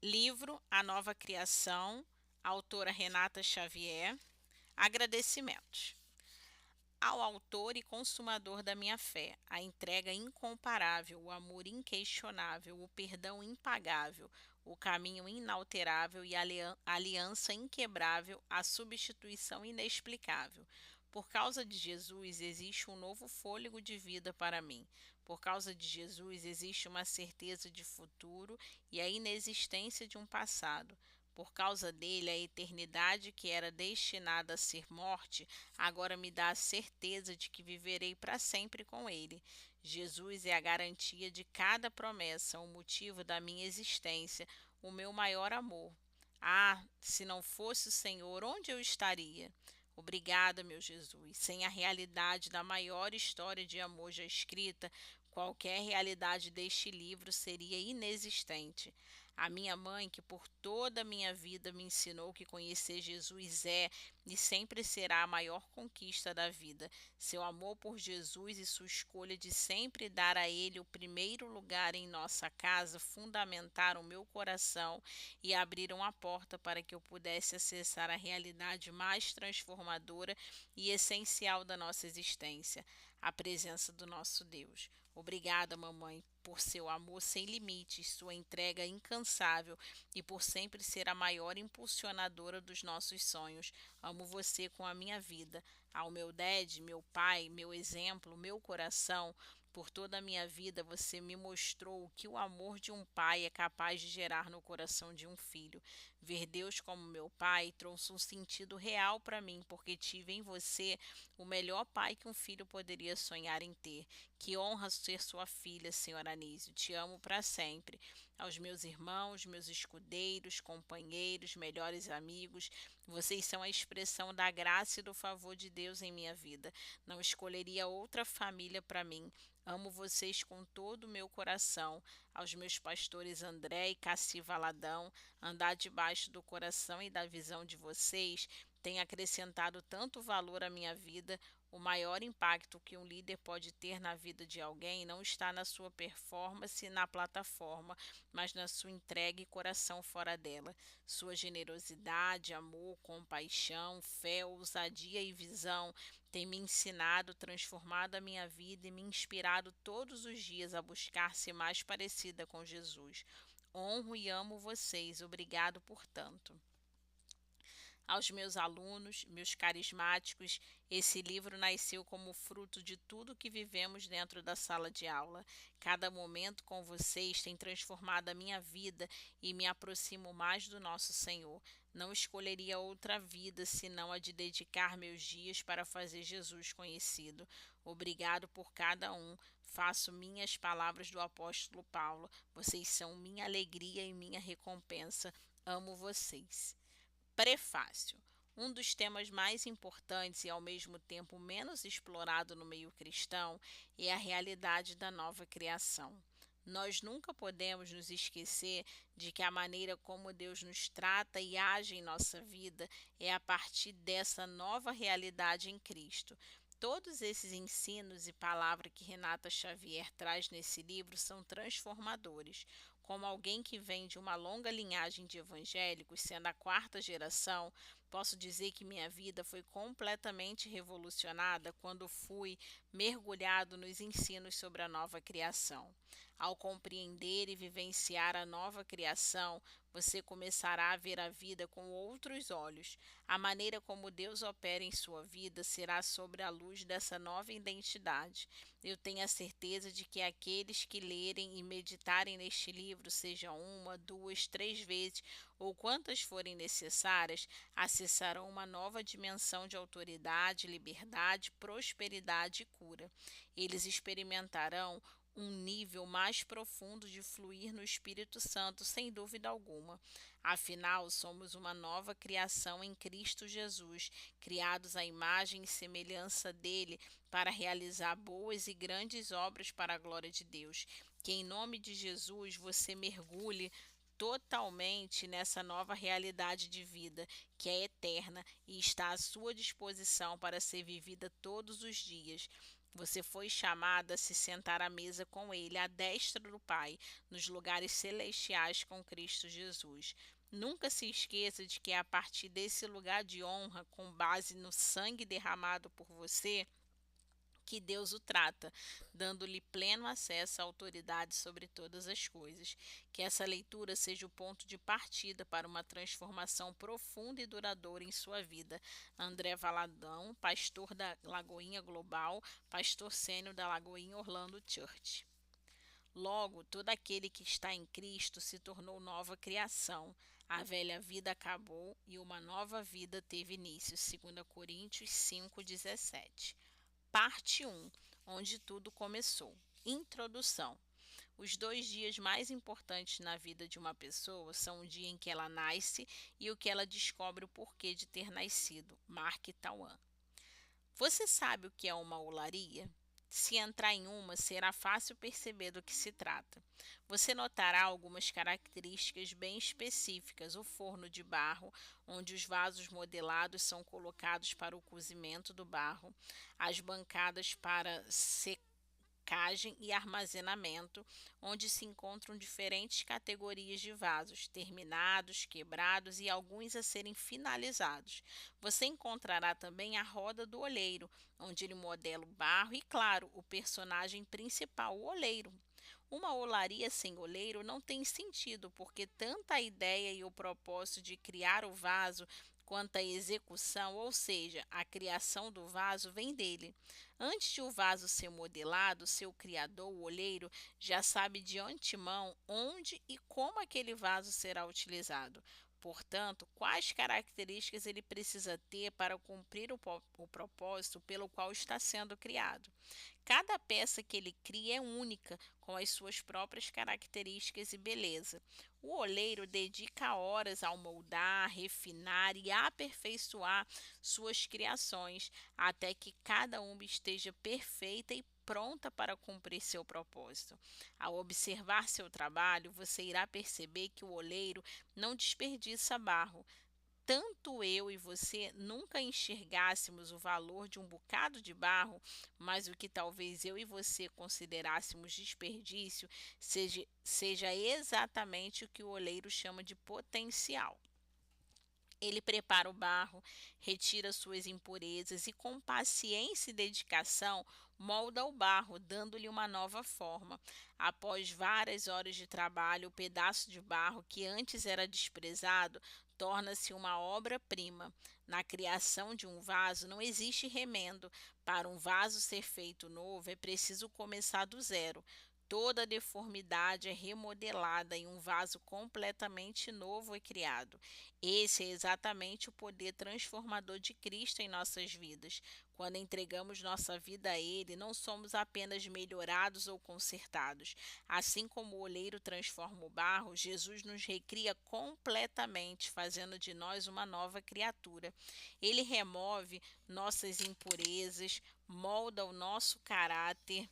Livro A Nova Criação, autora Renata Xavier. Agradecimentos. Ao autor e consumador da minha fé, a entrega incomparável, o amor inquestionável, o perdão impagável, o caminho inalterável e a aliança inquebrável, a substituição inexplicável. Por causa de Jesus existe um novo fôlego de vida para mim. Por causa de Jesus existe uma certeza de futuro e a inexistência de um passado. Por causa dele, a eternidade que era destinada a ser morte, agora me dá a certeza de que viverei para sempre com ele. Jesus é a garantia de cada promessa, o motivo da minha existência, o meu maior amor. Ah, se não fosse o Senhor, onde eu estaria? Obrigada, meu Jesus. Sem a realidade da maior história de amor já escrita, qualquer realidade deste livro seria inexistente. A minha mãe, que por toda a minha vida me ensinou que conhecer Jesus é e sempre será a maior conquista da vida. Seu amor por Jesus e sua escolha de sempre dar a Ele o primeiro lugar em nossa casa fundamentaram meu coração e abriram a porta para que eu pudesse acessar a realidade mais transformadora e essencial da nossa existência, a presença do nosso Deus. Obrigada, mamãe, por seu amor sem limites, sua entrega incansável e por sempre ser a maior impulsionadora dos nossos sonhos. Amo você com a minha vida. Ao meu dad, meu pai, meu exemplo, meu coração, por toda a minha vida você me mostrou o que o amor de um pai é capaz de gerar no coração de um filho. Ver Deus como meu pai trouxe um sentido real para mim, porque tive em você o melhor pai que um filho poderia sonhar em ter. Que honra ser sua filha, senhora Anísio. Te amo para sempre. Aos meus irmãos, meus escudeiros, companheiros, melhores amigos, vocês são a expressão da graça e do favor de Deus em minha vida. Não escolheria outra família para mim. Amo vocês com todo o meu coração. Aos meus pastores André e Cassi Valadão, andar debaixo do coração e da visão de vocês tem acrescentado tanto valor à minha vida. O maior impacto que um líder pode ter na vida de alguém não está na sua performance na plataforma, mas na sua entrega e coração fora dela. Sua generosidade, amor, compaixão, fé, ousadia e visão tem me ensinado, transformado a minha vida e me inspirado todos os dias a buscar ser mais parecida com Jesus. Honro e amo vocês. Obrigado por tanto. Aos meus alunos, meus carismáticos, esse livro nasceu como fruto de tudo que vivemos dentro da sala de aula. Cada momento com vocês tem transformado a minha vida e me aproximo mais do nosso Senhor. Não escolheria outra vida senão a de dedicar meus dias para fazer Jesus conhecido. Obrigado por cada um. Faço minhas palavras do apóstolo Paulo. Vocês são minha alegria e minha recompensa. Amo vocês. Prefácio. Um dos temas mais importantes e ao mesmo tempo menos explorado no meio cristão é a realidade da nova criação. Nós nunca podemos nos esquecer de que a maneira como Deus nos trata e age em nossa vida é a partir dessa nova realidade em Cristo. Todos esses ensinos e palavras que Renata Xavier traz nesse livro são transformadores. Como alguém que vem de uma longa linhagem de evangélicos, sendo a quarta geração, posso dizer que minha vida foi completamente revolucionada quando fui mergulhado nos ensinos sobre a nova criação. Ao compreender e vivenciar a nova criação, você começará a ver a vida com outros olhos. A maneira como Deus opera em sua vida será sobre a luz dessa nova identidade. Eu tenho a certeza de que aqueles que lerem e meditarem neste livro, seja uma, duas, três vezes ou quantas forem necessárias, acessarão uma nova dimensão de autoridade, liberdade, prosperidade e cura. Eles experimentarão um nível mais profundo de fluir no Espírito Santo, sem dúvida alguma. Afinal, somos uma nova criação em Cristo Jesus, criados à imagem e semelhança dele para realizar boas e grandes obras para a glória de Deus. Que em nome de Jesus você mergulhe totalmente nessa nova realidade de vida que é eterna e está à sua disposição para ser vivida todos os dias. Você foi chamada a se sentar à mesa com ele, à destra do Pai, nos lugares celestiais com Cristo Jesus. Nunca se esqueça de que é a partir desse lugar de honra, com base no sangue derramado por você, que Deus o trata, dando-lhe pleno acesso à autoridade sobre todas as coisas. Que essa leitura seja o ponto de partida para uma transformação profunda e duradoura em sua vida. André Valadão, pastor da Lagoinha Global, pastor sênior da Lagoinha Orlando Church. Logo, todo aquele que está em Cristo se tornou nova criação. A velha vida acabou e uma nova vida teve início. 2 Coríntios 5,17. Parte 1, onde tudo começou. Introdução. Os 2 dias mais importantes na vida de uma pessoa são o dia em que ela nasce e o que ela descobre o porquê de ter nascido. Mark Twain. Você sabe o que é uma olaria? Se entrar em uma, será fácil perceber do que se trata. Você notará algumas características bem específicas: o forno de barro, onde os vasos modelados são colocados para o cozimento do barro, as bancadas para secagem e armazenamento, onde se encontram diferentes categorias de vasos, terminados, quebrados e alguns a serem finalizados. Você encontrará também a roda do oleiro, onde ele modela o barro e, claro, o personagem principal, o oleiro. Uma olaria sem oleiro não tem sentido, porque tanto a ideia e o propósito de criar o vaso quanto a execução, ou seja, a criação do vaso, vem dele. Antes de o vaso ser modelado, seu criador, o olheiro, já sabe de antemão onde e como aquele vaso será utilizado. Portanto, quais características ele precisa ter para cumprir o propósito pelo qual está sendo criado. Cada peça que ele cria é única, com as suas próprias características e beleza. O oleiro dedica horas ao moldar, refinar e aperfeiçoar suas criações, até que cada uma esteja perfeita e pronta para cumprir seu propósito. Ao observar seu trabalho, você irá perceber que o oleiro não desperdiça barro. Tanto eu e você nunca enxergássemos o valor de um bocado de barro, mas o que talvez eu e você considerássemos desperdício seja exatamente o que o oleiro chama de potencial. Ele prepara o barro, retira suas impurezas e, com paciência e dedicação, molda o barro, dando-lhe uma nova forma. Após várias horas de trabalho, o pedaço de barro que antes era desprezado torna-se uma obra-prima. Na criação de um vaso não existe remendo. Para um vaso ser feito novo, é preciso começar do zero. Toda deformidade é remodelada e um vaso completamente novo é criado. Esse é exatamente o poder transformador de Cristo em nossas vidas. Quando entregamos nossa vida a Ele, não somos apenas melhorados ou consertados. Assim como o oleiro transforma o barro, Jesus nos recria completamente, fazendo de nós uma nova criatura. Ele remove nossas impurezas, molda o nosso caráter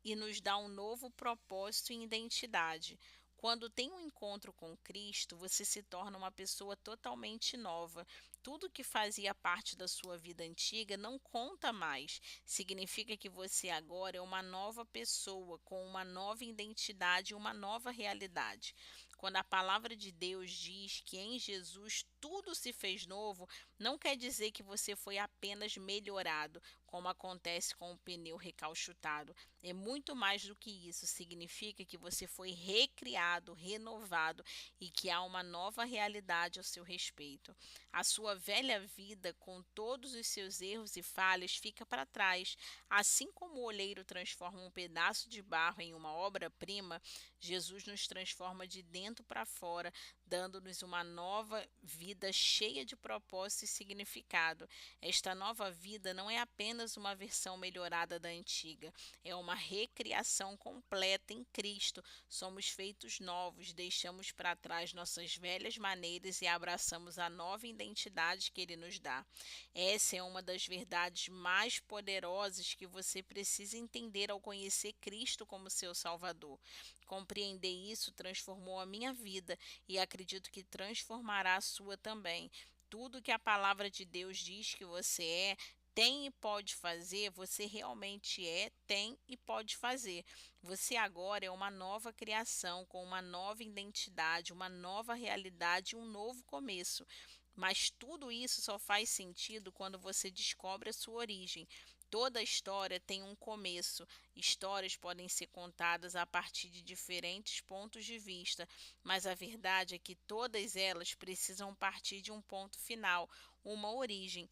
e nos dá um novo propósito e identidade. Quando tem um encontro com Cristo, você se torna uma pessoa totalmente nova. Tudo que fazia parte da sua vida antiga não conta mais. Significa que você agora é uma nova pessoa, com uma nova identidade e uma nova realidade. Quando a palavra de Deus diz que em Jesus tudo se fez novo, não quer dizer que você foi apenas melhorado, como acontece com o pneu recalchutado. É muito mais do que isso. Significa que você foi recriado, renovado e que há uma nova realidade ao seu respeito. A sua velha vida, com todos os seus erros e falhas, fica para trás. Assim como o oleiro transforma um pedaço de barro em uma obra-prima, Jesus nos transforma de dentro para fora, dando-nos uma nova vida cheia de propósito e significado. Esta nova vida não é apenas uma versão melhorada da antiga, é uma recriação completa em Cristo. Somos feitos novos, deixamos para trás nossas velhas maneiras e abraçamos a nova identidade que Ele nos dá. Essa é uma das verdades mais poderosas que você precisa entender ao conhecer Cristo como seu Salvador. Compreender isso transformou a minha vida e acredito que transformará a sua também. Tudo que a palavra de Deus diz que você é tem e pode fazer, você realmente é, tem e pode fazer. Você agora é uma nova criação, com uma nova identidade, uma nova realidade, um novo começo. Mas tudo isso só faz sentido quando você descobre a sua origem. Toda história tem um começo. Histórias podem ser contadas a partir de diferentes pontos de vista, mas a verdade é que todas elas precisam partir de um ponto final, uma origem.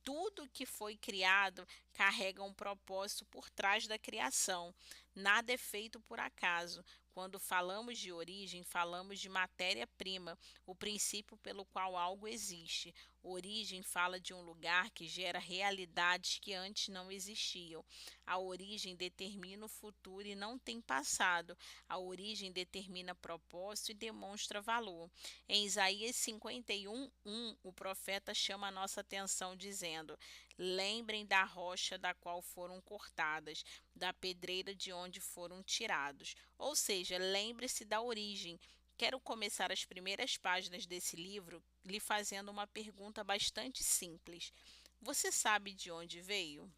Tudo que foi criado carrega um propósito por trás da criação. Nada é feito por acaso. Quando falamos de origem, falamos de matéria-prima, o princípio pelo qual algo existe. Origem fala de um lugar que gera realidades que antes não existiam. A origem determina o futuro e não tem passado. A origem determina propósito e demonstra valor. Em Isaías 51:1, o profeta chama a nossa atenção dizendo: lembrem da rocha da qual foram cortadas, da pedreira de onde foram tirados. Ou seja, lembre-se da origem. Quero começar as primeiras páginas desse livro lhe fazendo uma pergunta bastante simples. Você sabe de onde veio?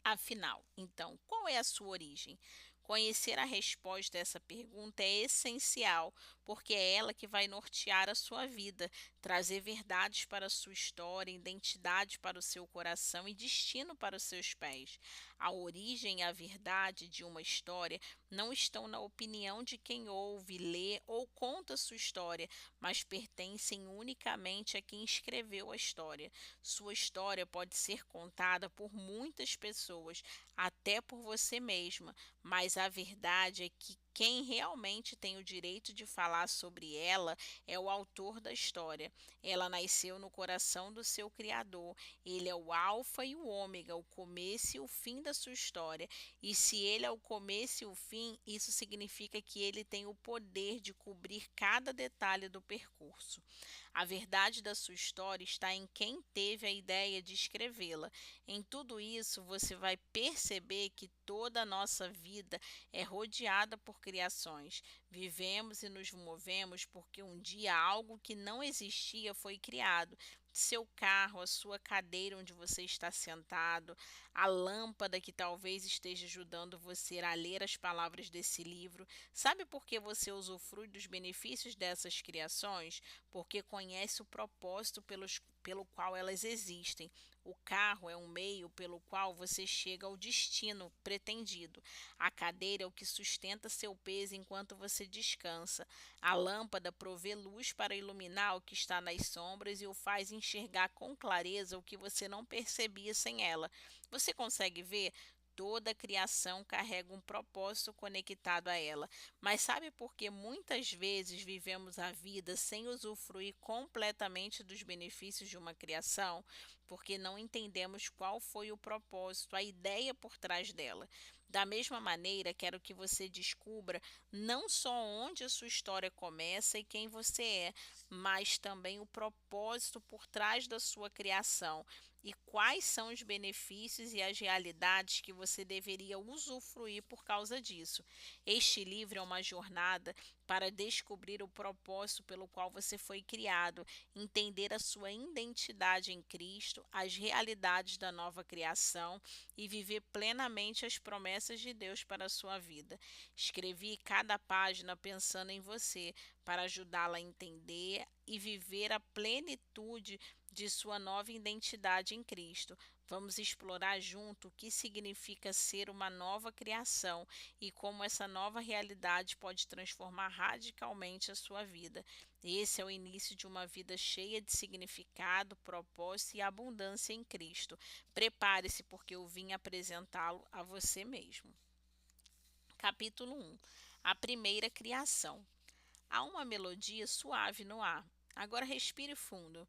Afinal, então, qual é a sua origem? Conhecer a resposta a essa pergunta é essencial, porque é ela que vai nortear a sua vida, trazer verdades para a sua história, identidade para o seu coração e destino para os seus pés. A origem e a verdade de uma história não estão na opinião de quem ouve, lê ou conta sua história, mas pertencem unicamente a quem escreveu a história. Sua história pode ser contada por muitas pessoas, até por você mesma, mas a verdade é que quem realmente tem o direito de falar sobre ela é o autor da história. Ela nasceu no coração do seu Criador. Ele é o Alfa e o Ômega, o começo e o fim da sua história. E se ele é o começo e o fim, isso significa que ele tem o poder de cobrir cada detalhe do percurso. A verdade da sua história está em quem teve a ideia de escrevê-la. Em tudo isso, você vai perceber que toda a nossa vida é rodeada por criações. Vivemos e nos movemos porque um dia algo que não existia foi criado. Seu carro, a sua cadeira onde você está sentado, a lâmpada que talvez esteja ajudando você a ler as palavras desse livro. Sabe por que você usufrui dos benefícios dessas criações? Porque conhece o propósito pelo qual elas existem. O carro é um meio pelo qual você chega ao destino pretendido. A cadeira é o que sustenta seu peso enquanto você descansa. A lâmpada provê luz para iluminar o que está nas sombras e o faz enxergar com clareza o que você não percebia sem ela. Você consegue ver? Toda a criação carrega um propósito conectado a ela. Mas sabe por que muitas vezes vivemos a vida sem usufruir completamente dos benefícios de uma criação? Porque não entendemos qual foi o propósito, a ideia por trás dela. Da mesma maneira, quero que você descubra não só onde a sua história começa e quem você é, mas também o propósito por trás da sua criação e quais são os benefícios e as realidades que você deveria usufruir por causa disso. Este livro é uma jornada para descobrir o propósito pelo qual você foi criado, entender a sua identidade em Cristo, as realidades da nova criação e viver plenamente as promessas de Deus para a sua vida. Escrevi cada página pensando em você, para ajudá-la a entender e viver a plenitude de sua nova identidade em Cristo. Vamos explorar junto o que significa ser uma nova criação e como essa nova realidade pode transformar radicalmente a sua vida. Esse é o início de uma vida cheia de significado, propósito e abundância em Cristo. Prepare-se, porque eu vim apresentá-lo a você mesmo. Capítulo 1. A primeira criação. Há uma melodia suave no ar. Agora respire fundo.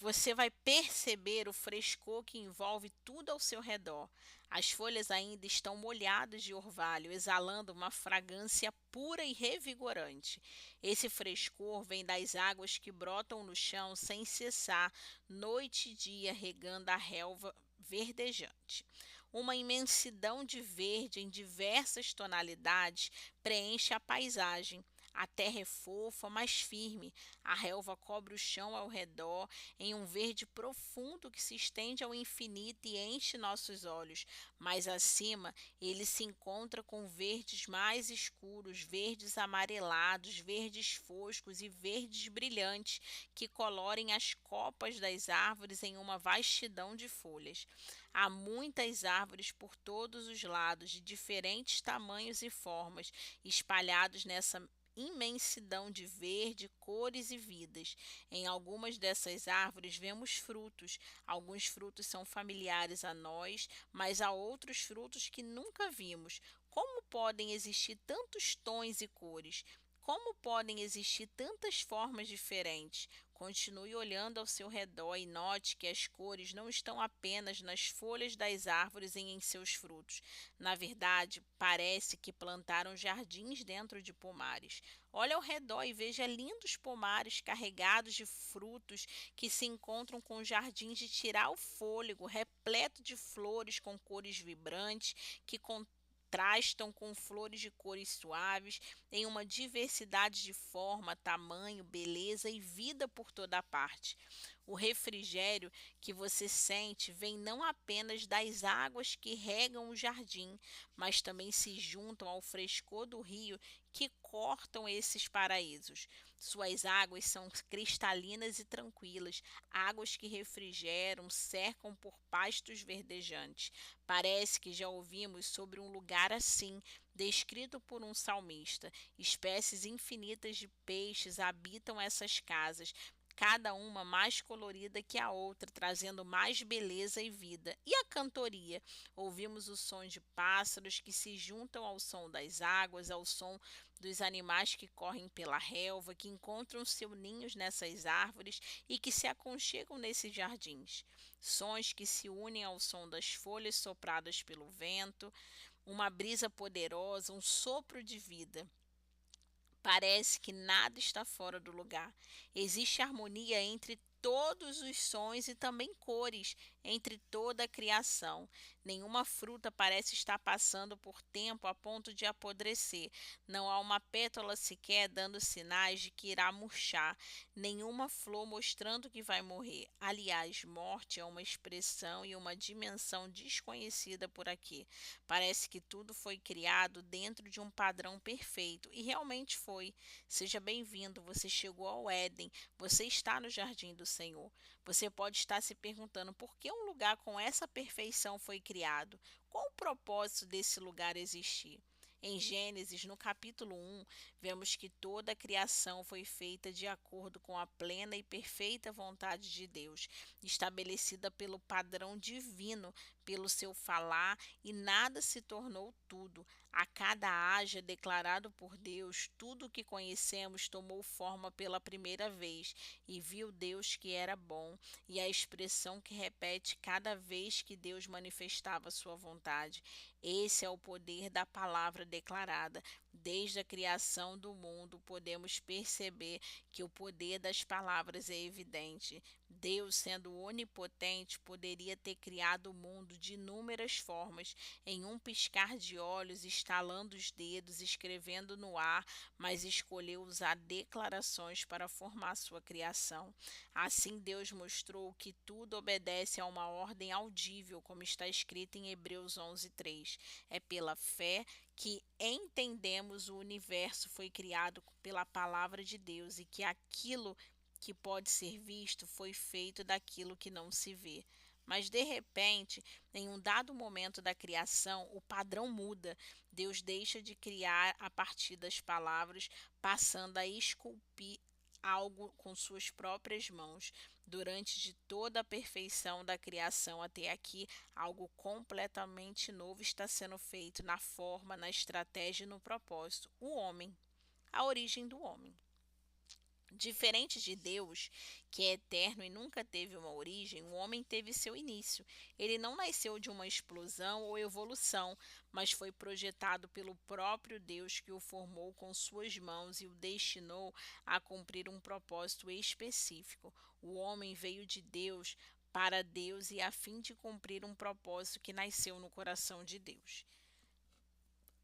Você vai perceber o frescor que envolve tudo ao seu redor. As folhas ainda estão molhadas de orvalho, exalando uma fragrância pura e revigorante. Esse frescor vem das águas que brotam no chão sem cessar, noite e dia, regando a relva verdejante. Uma imensidão de verde em diversas tonalidades preenche a paisagem. A terra é fofa, mas firme. A relva cobre o chão ao redor, em um verde profundo que se estende ao infinito e enche nossos olhos. Mais acima, ele se encontra com verdes mais escuros, verdes amarelados, verdes foscos e verdes brilhantes, que colorem as copas das árvores em uma vastidão de folhas. Há muitas árvores por todos os lados, de diferentes tamanhos e formas, espalhados nessa imensidão de verde, cores e vidas. Em algumas dessas árvores vemos frutos. Alguns frutos são familiares a nós, mas há outros frutos que nunca vimos. Como podem existir tantos tons e cores? Como podem existir tantas formas diferentes? Continue olhando ao seu redor e note que as cores não estão apenas nas folhas das árvores e em seus frutos. Na verdade, parece que plantaram jardins dentro de pomares. Olhe ao redor e veja lindos pomares carregados de frutos que se encontram com jardins de tirar o fôlego, repleto de flores com cores vibrantes que contrastam com flores de cores suaves, em uma diversidade de forma, tamanho, beleza e vida por toda parte. O refrigério que você sente vem não apenas das águas que regam o jardim, mas também se juntam ao frescor do rio que cortam esses paraísos. Suas águas são cristalinas e tranquilas, águas que refrigeram, cercam por pastos verdejantes. Parece que já ouvimos sobre um lugar assim, descrito por um salmista. Espécies infinitas de peixes habitam essas casas, cada uma mais colorida que a outra, trazendo mais beleza e vida. E a cantoria? Ouvimos o som de pássaros que se juntam ao som das águas, ao som dos animais que correm pela relva, que encontram seus ninhos nessas árvores e que se aconchegam nesses jardins. Sons que se unem ao som das folhas sopradas pelo vento, uma brisa poderosa, um sopro de vida. Parece que nada está fora do lugar. Existe harmonia entre todos os sons e também cores entre toda a criação. Nenhuma fruta parece estar passando por tempo a ponto de apodrecer. Não há uma pétala sequer dando sinais de que irá murchar. Nenhuma flor mostrando que vai morrer. Aliás, morte é uma expressão e uma dimensão desconhecida por aqui. Parece que tudo foi criado dentro de um padrão perfeito e realmente foi. Seja bem-vindo, você chegou ao Éden, você está no jardim do Senhor. Você pode estar se perguntando por que um lugar com essa perfeição foi criado? Qual o propósito desse lugar existir? Em Gênesis, no capítulo 1, vemos que toda a criação foi feita de acordo com a plena e perfeita vontade de Deus, estabelecida pelo padrão divino, pelo seu falar, e nada se tornou tudo. A cada haja declarado por Deus, tudo o que conhecemos tomou forma pela primeira vez, e viu Deus que era bom, e a expressão que repete cada vez que Deus manifestava sua vontade. Esse é o poder da palavra declarada. Desde a criação do mundo, podemos perceber que o poder das palavras é evidente. Deus, sendo onipotente, poderia ter criado o mundo de inúmeras formas, em um piscar de olhos, estalando os dedos, escrevendo no ar, mas escolheu usar declarações para formar sua criação. Assim, Deus mostrou que tudo obedece a uma ordem audível, como está escrito em Hebreus 11:3. É pela fé que entendemos o universo foi criado pela palavra de Deus e que aquilo que pode ser visto foi feito daquilo que não se vê. Mas de repente, em um dado momento da criação, o padrão muda. Deus deixa de criar a partir das palavras, passando a esculpir algo com suas próprias mãos. Durante de toda a perfeição da criação até aqui, algo completamente novo está sendo feito na forma, na estratégia e no propósito. O homem, a origem do homem. Diferente de Deus, que é eterno e nunca teve uma origem, o homem teve seu início. Ele não nasceu de uma explosão ou evolução, mas foi projetado pelo próprio Deus que o formou com suas mãos e o destinou a cumprir um propósito específico. O homem veio de Deus para Deus e a fim de cumprir um propósito que nasceu no coração de Deus.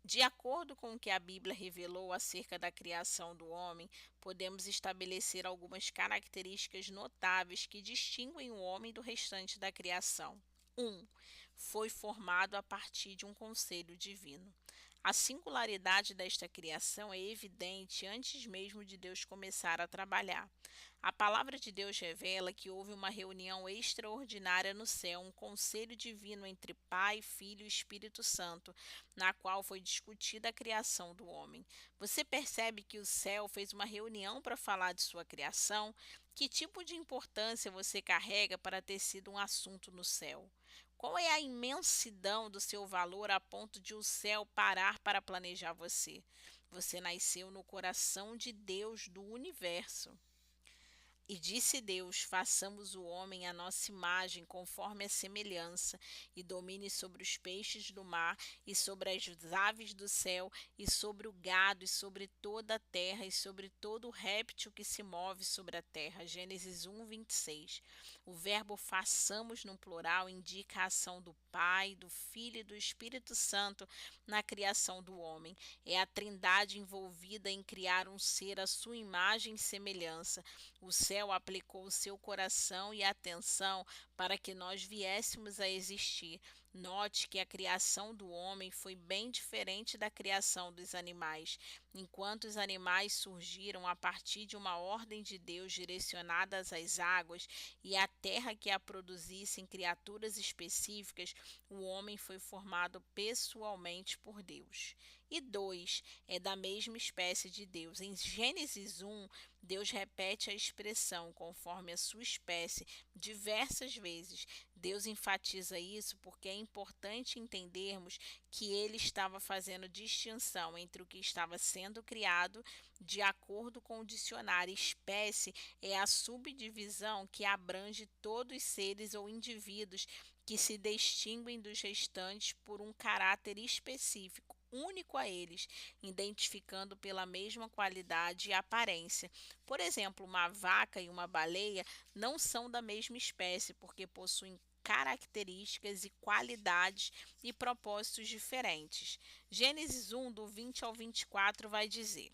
De acordo com o que a Bíblia revelou acerca da criação do homem, podemos estabelecer algumas características notáveis que distinguem o homem do restante da criação. 1. Foi formado a partir de um conselho divino. A singularidade desta criação é evidente antes mesmo de Deus começar a trabalhar. A palavra de Deus revela que houve uma reunião extraordinária no céu, um conselho divino entre Pai, Filho e Espírito Santo, na qual foi discutida a criação do homem. Você percebe que o céu fez uma reunião para falar de sua criação? Que tipo de importância você carrega para ter sido um assunto no céu? Qual é a imensidão do seu valor a ponto de o céu parar para planejar você? Você nasceu no coração de Deus do universo. E disse Deus: façamos o homem à nossa imagem, conforme a semelhança, e domine sobre os peixes do mar, e sobre as aves do céu, e sobre o gado, e sobre toda a terra, e sobre todo o réptil que se move sobre a terra. Gênesis 1, 26. O verbo façamos no plural indica a ação do Pai, do Filho e do Espírito Santo na criação do homem. É a Trindade envolvida em criar um ser à sua imagem e semelhança. O céu aplicou o seu coração e atenção para que nós viéssemos a existir. Note que a criação do homem foi bem diferente da criação dos animais. Enquanto os animais surgiram a partir de uma ordem de Deus direcionadas às águas e à terra que a produzissem criaturas específicas, o homem foi formado pessoalmente por Deus. E 2 é da mesma espécie de Deus. Em Gênesis 1, Deus repete a expressão conforme a sua espécie diversas vezes. Deus enfatiza isso porque é importante entendermos que ele estava fazendo distinção entre o que estava sendo criado de acordo com o dicionário. Espécie é a subdivisão que abrange todos os seres ou indivíduos que se distinguem dos restantes por um caráter específico único a eles, identificando pela mesma qualidade e aparência. Por exemplo, uma vaca e uma baleia não são da mesma espécie porque possuem características e qualidades e propósitos diferentes. Gênesis 1, do 20 ao 24, vai dizer: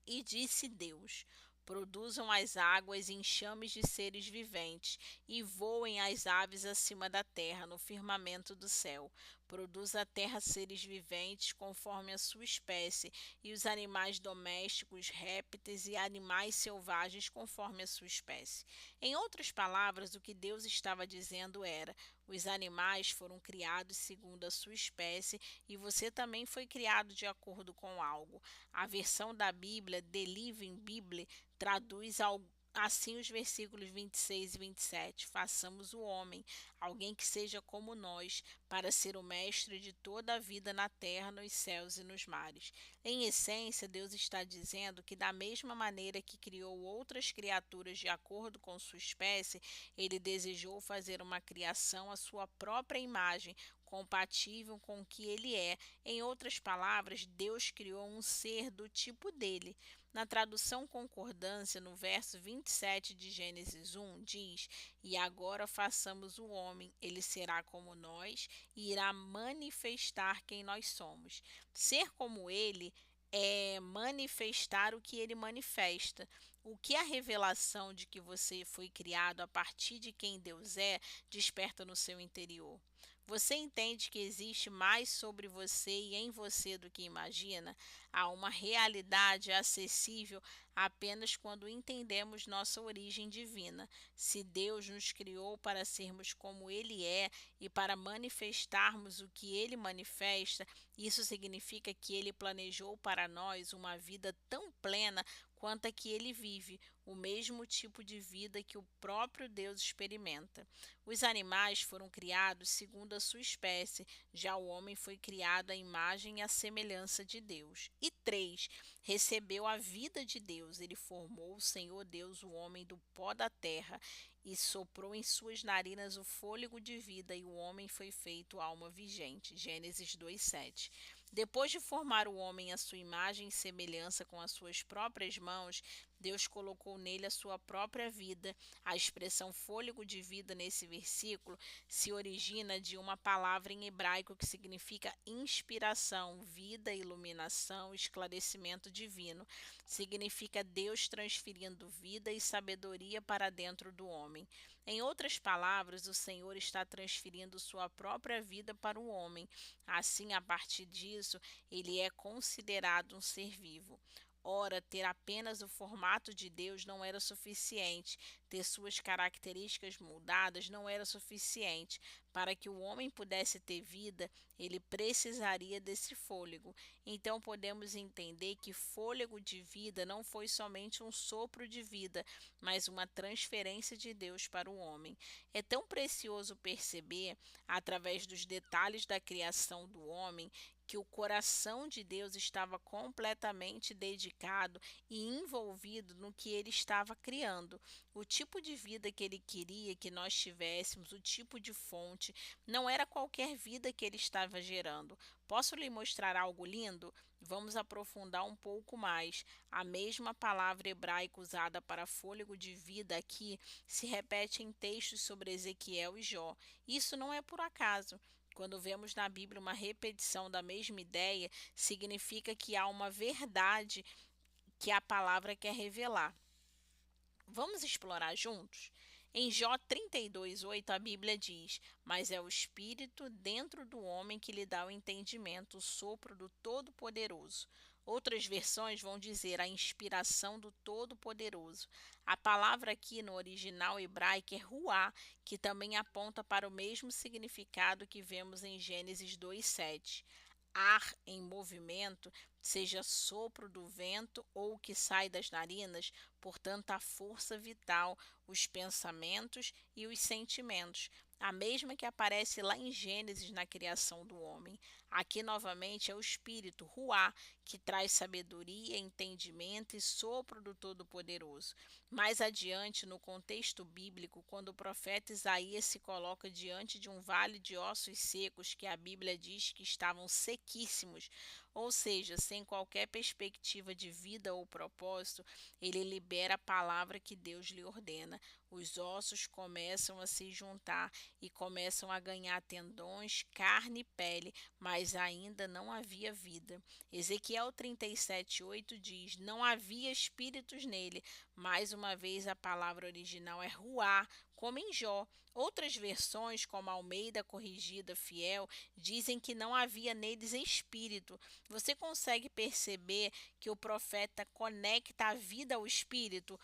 E disse Deus: produzam as águas enxames de seres viventes, e voem as aves acima da terra, no firmamento do céu. Produza a terra seres viventes conforme a sua espécie, e os animais domésticos, répteis e animais selvagens conforme a sua espécie. Em outras palavras, o que Deus estava dizendo era: os animais foram criados segundo a sua espécie, e você também foi criado de acordo com algo. A versão da Bíblia, The Living Bible, traduz assim os versículos 26 e 27. Façamos o homem, alguém que seja como nós, para ser o mestre de toda a vida na terra, nos céus e nos mares. Em essência, Deus está dizendo que da mesma maneira que criou outras criaturas de acordo com sua espécie, ele desejou fazer uma criação à sua própria imagem, compatível com o que ele é. Em outras palavras, Deus criou um ser do tipo dele. Na tradução concordância, no verso 27 de Gênesis 1, diz: E agora façamos o homem, ele será como nós e irá manifestar quem nós somos. Ser como ele é manifestar o que ele manifesta. O que a revelação de que você foi criado a partir de quem Deus é desperta no seu interior? Você entende que existe mais sobre você e em você do que imagina? Há uma realidade acessível apenas quando entendemos nossa origem divina. Se Deus nos criou para sermos como Ele é e para manifestarmos o que Ele manifesta, isso significa que Ele planejou para nós uma vida tão plena quanto a que Ele vive, o mesmo tipo de vida que o próprio Deus experimenta. Os animais foram criados segundo a sua espécie, já o homem foi criado à imagem e à semelhança de Deus. E 3. Recebeu a vida de Deus. Ele formou o Senhor Deus, o homem do pó da terra, e soprou em suas narinas o fôlego de vida, e o homem foi feito alma vigente. Gênesis 2:7. Depois de formar o homem à sua imagem e semelhança com as suas próprias mãos, Deus colocou nele a sua própria vida. A expressão fôlego de vida nesse versículo se origina de uma palavra em hebraico que significa inspiração, vida, iluminação, esclarecimento divino. Significa Deus transferindo vida e sabedoria para dentro do homem. Em outras palavras, o Senhor está transferindo sua própria vida para o homem. Assim, a partir disso, ele é considerado um ser vivo. Ora, ter apenas o formato de Deus não era suficiente, ter suas características moldadas não era suficiente. Para que o homem pudesse ter vida, ele precisaria desse fôlego. Então podemos entender que fôlego de vida não foi somente um sopro de vida, mas uma transferência de Deus para o homem. É tão precioso perceber, através dos detalhes da criação do homem, que o coração de Deus estava completamente dedicado e envolvido no que ele estava criando. O tipo de vida que ele queria que nós tivéssemos, o tipo de fonte, não era qualquer vida que ele estava gerando. Posso lhe mostrar algo lindo? Vamos aprofundar um pouco mais. A mesma palavra hebraica usada para fôlego de vida aqui se repete em textos sobre Ezequiel e Jó. Isso não é por acaso. Quando vemos na Bíblia uma repetição da mesma ideia, significa que há uma verdade que a palavra quer revelar. Vamos explorar juntos? Em Jó 32:8, a Bíblia diz: Mas é o Espírito dentro do homem que lhe dá o entendimento, o sopro do Todo-Poderoso. Outras versões vão dizer a inspiração do Todo-Poderoso. A palavra aqui no original hebraico é ruá, que também aponta para o mesmo significado que vemos em Gênesis 2:7. Ar em movimento, seja sopro do vento ou o que sai das narinas, portanto, a força vital, os pensamentos e os sentimentos, a mesma que aparece lá em Gênesis na criação do homem. Aqui novamente é o espírito, ruá, que traz sabedoria, entendimento e sopro do Todo-Poderoso. Mais adiante, no contexto bíblico, quando o profeta Isaías se coloca diante de um vale de ossos secos que a Bíblia diz que estavam sequíssimos, ou seja, sem qualquer perspectiva de vida ou propósito, ele libera a palavra que Deus lhe ordena. Os ossos começam a se juntar e começam a ganhar tendões, carne e pele, mas ainda não havia vida. Ezequiel 37:8 diz: Não havia espíritos nele. Mais uma vez, a palavra original é ruá, como em Jó. Outras versões, como a Almeida Corrigida Fiel, dizem que não havia neles espírito. Você consegue perceber que o profeta conecta a vida ao espírito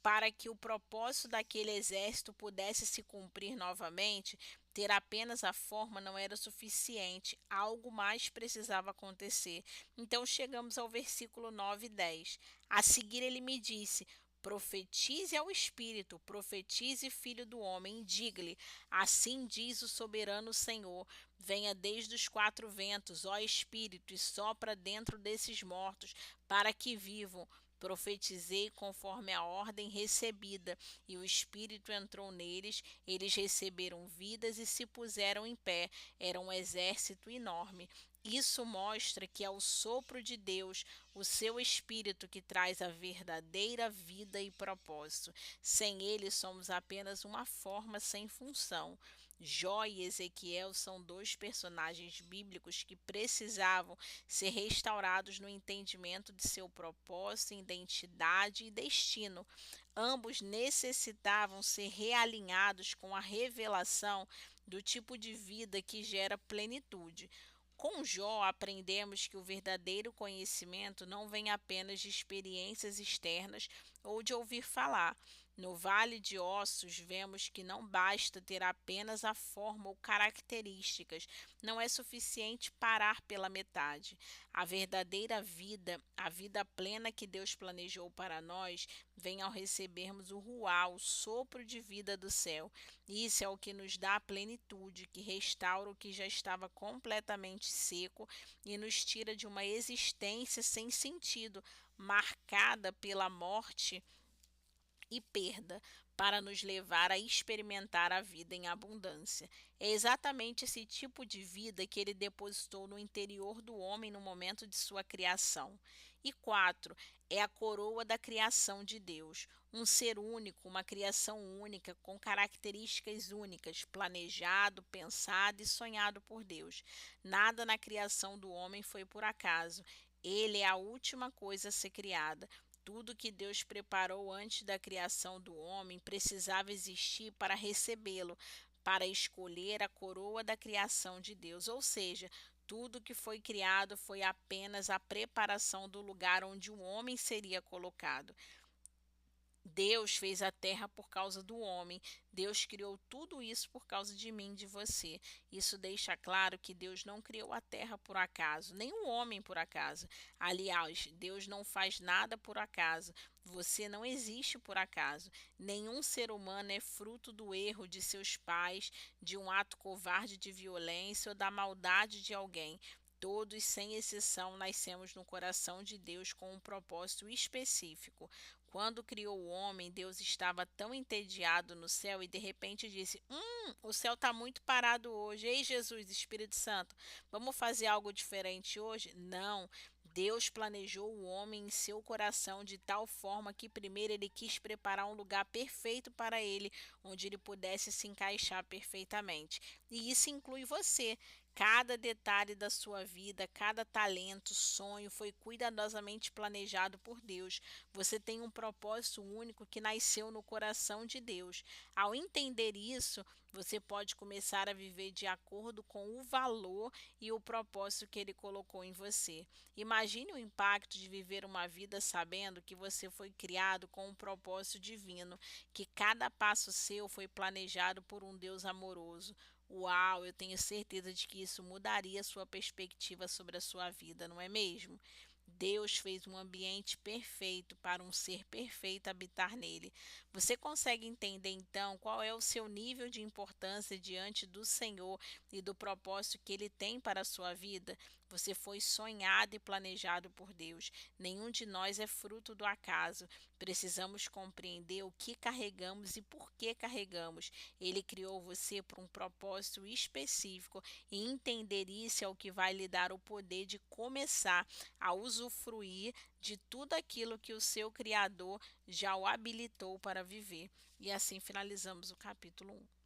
para que o propósito daquele exército pudesse se cumprir novamente? Ter apenas a forma não era suficiente, algo mais precisava acontecer. Então chegamos ao versículo 9 e 10. A seguir ele me disse: Profetize ao Espírito, profetize, filho do homem, e diga-lhe: Assim diz o soberano Senhor: Venha desde os quatro ventos, ó Espírito, e sopra dentro desses mortos, para que vivam. Profetizei conforme a ordem recebida, e o Espírito entrou neles, eles receberam vidas e se puseram em pé. Era um exército enorme. Isso mostra que é o sopro de Deus, o seu Espírito, que traz a verdadeira vida e propósito. Sem ele, somos apenas uma forma sem função. Jó e Ezequiel são dois personagens bíblicos que precisavam ser restaurados no entendimento de seu propósito, identidade e destino. Ambos necessitavam ser realinhados com a revelação do tipo de vida que gera plenitude. Com Jó, aprendemos que o verdadeiro conhecimento não vem apenas de experiências externas ou de ouvir falar. No vale de ossos, vemos que não basta ter apenas a forma ou características, não é suficiente parar pela metade. A verdadeira vida, a vida plena que Deus planejou para nós, vem ao recebermos o ruá, o sopro de vida do céu. Isso é o que nos dá a plenitude, que restaura o que já estava completamente seco e nos tira de uma existência sem sentido, marcada pela morte e perda, para nos levar a experimentar a vida em abundância. É exatamente esse tipo de vida que ele depositou no interior do homem no momento de sua criação. E 4, é a coroa da criação de Deus, um ser único, uma criação única, com características únicas, planejado, pensado e sonhado por Deus. Nada na criação do homem foi por acaso. Ele é a última coisa a ser criada. Tudo que Deus preparou antes da criação do homem precisava existir para recebê-lo, para escolher a coroa da criação de Deus. Ou seja, tudo que foi criado foi apenas a preparação do lugar onde o homem seria colocado. Deus fez a terra por causa do homem. Deus criou tudo isso por causa de mim, de você. Isso deixa claro que Deus não criou a terra por acaso, nem o homem por acaso. Aliás, Deus não faz nada por acaso. Você não existe por acaso. Nenhum ser humano é fruto do erro de seus pais, de um ato covarde de violência ou da maldade de alguém. Todos, sem exceção, nascemos no coração de Deus com um propósito específico. Quando criou o homem, Deus estava tão entediado no céu e de repente disse: o céu está muito parado hoje. Ei, Jesus, Espírito Santo, vamos fazer algo diferente hoje? Não. Deus planejou o homem em seu coração de tal forma que primeiro ele quis preparar um lugar perfeito para ele, onde ele pudesse se encaixar perfeitamente. E isso inclui você. Cada detalhe da sua vida, cada talento, sonho foi cuidadosamente planejado por Deus. Você tem um propósito único que nasceu no coração de Deus. Ao entender isso, você pode começar a viver de acordo com o valor e o propósito que Ele colocou em você. Imagine o impacto de viver uma vida sabendo que você foi criado com um propósito divino, que cada passo seu foi planejado por um Deus amoroso. Uau, eu tenho certeza de que isso mudaria sua perspectiva sobre a sua vida, não é mesmo? Deus fez um ambiente perfeito para um ser perfeito habitar nele. Você consegue entender então qual é o seu nível de importância diante do Senhor e do propósito que ele tem para a sua vida? Você foi sonhado e planejado por Deus. Nenhum de nós é fruto do acaso. Precisamos compreender o que carregamos e por que carregamos. Ele criou você para um propósito específico e entender isso é o que vai lhe dar o poder de começar a usufruir de tudo aquilo que o seu Criador já o habilitou para viver. E assim finalizamos o capítulo 1.